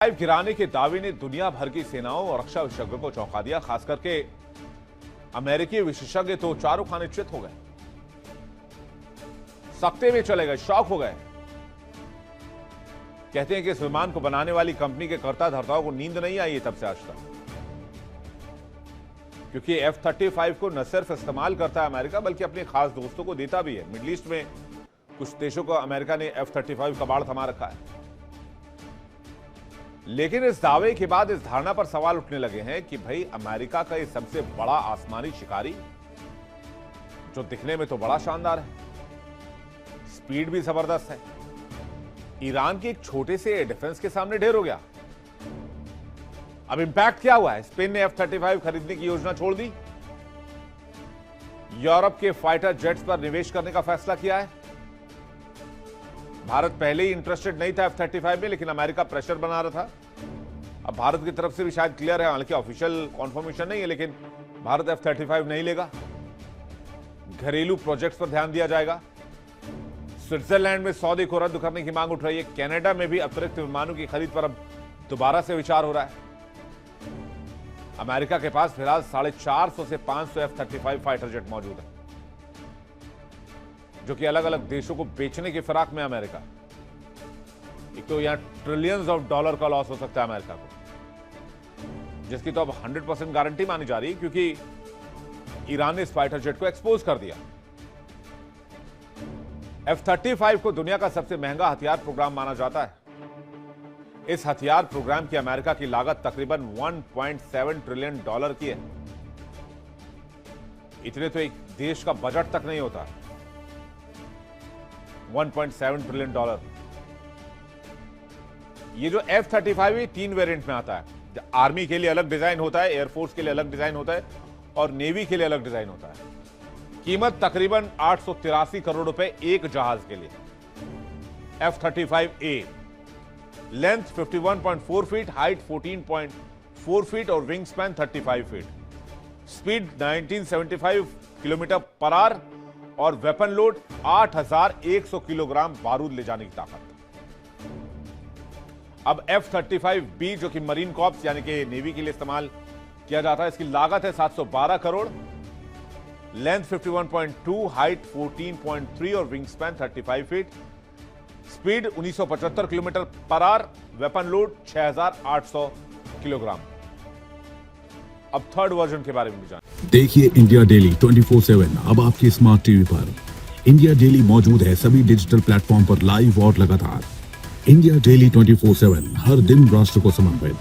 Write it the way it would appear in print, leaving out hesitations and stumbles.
गिराने के दावे ने दुनिया भर की सेनाओं और रक्षा विशेषज्ञों को चौंका दिया। खास करके अमेरिकी विशेषज्ञ तो चारों खाने चित हो गए, सकते में चले गए, शॉक हो गए। कहते हैं कि इस विमान को बनाने वाली कंपनी के कर्ता धर्ताओं को नींद नहीं आई है तब से आज तक, क्योंकि F-35 को न सिर्फ इस्तेमाल करता है अमेरिका बल्कि अपने खास दोस्तों को देता भी है। मिडिल ईस्ट में कुछ देशों को अमेरिका ने F-35 कबाड़ थमा रखा है। लेकिन इस दावे के बाद इस धारणा पर सवाल उठने लगे हैं कि भाई अमेरिका का ये सबसे बड़ा आसमानी शिकारी, जो दिखने में तो बड़ा शानदार है, स्पीड भी जबरदस्त है, ईरान के एक छोटे से डिफेंस के सामने ढेर हो गया। अब इंपैक्ट क्या हुआ है? स्पेन ने F-35 खरीदने की योजना छोड़ दी, यूरोप के फाइटर जेट्स पर निवेश करने का फैसला किया है। भारत पहले ही इंटरेस्टेड नहीं था F-35 में, लेकिन अमेरिका प्रेशर बना रहा था। अब भारत की तरफ से भी शायद क्लियर है, हालांकि ऑफिशियल कॉन्फर्मेशन नहीं है, लेकिन भारत F-35 नहीं लेगा। घरेलू प्रोजेक्ट्स पर ध्यान दिया जाएगा। स्विट्जरलैंड में सौदे को रद्द करने की मांग उठ रही है। कनाडा में भी अतिरिक्त विमानों की खरीद पर अब दोबारा से विचार हो रहा है। अमेरिका के पास फिलहाल 450 से 500 F-35 फाइटर जेट मौजूद है, जो कि अलग अलग देशों को बेचने की फिराक में अमेरिका। एक तो यहां ट्रिलियंस ऑफ डॉलर का लॉस हो सकता है अमेरिका को, जिसकी तो अब 100% गारंटी मानी जा रही है, क्योंकि ईरान ने इस फाइटर जेट को एक्सपोज कर दिया। F-35 को दुनिया का सबसे महंगा हथियार प्रोग्राम माना जाता है। इस हथियार प्रोग्राम की अमेरिका की लागत तकरीबन 1.7 ट्रिलियन डॉलर की है। इतने तो एक देश का बजट तक नहीं होता। 1.7 ट्रिलियन डॉलर। ये जो F-35 है 3 वेरिएंट में आता है। आर्मी के लिए अलग डिजाइन होता है, एयरफोर्स के लिए अलग डिजाइन होता है और नेवी के लिए अलग डिजाइन होता है। कीमत तकरीबन 883 करोड़ रुपए एक जहाज के लिए। F-35A length 51.4 feet, height 14.4 feet और wing span 35 feet. Speed 1975 kilometre per hour और वेपन लोड 8100 किलोग्राम बारूद ले जाने की ताकत। अब F-35B जो कि मरीन कॉर्प्स यानी कि नेवी के लिए इस्तेमाल किया जाता है, इसकी लागत है 712 करोड़, लेंथ 51.2, हाइट 14.3 और wing span 35 feet. Speed 1975 kilometre per our, weapon load 6800 kilogram. अब थर्ड वर्जन के बारे में भी जानें। देखिए इंडिया डेली 24/7 अब आपकी स्मार्ट टीवी पर। इंडिया डेली मौजूद है सभी डिजिटल प्लेटफॉर्म पर लाइव और लगातार। इंडिया डेली 24/7 हर दिन राष्ट्र को समर्पित।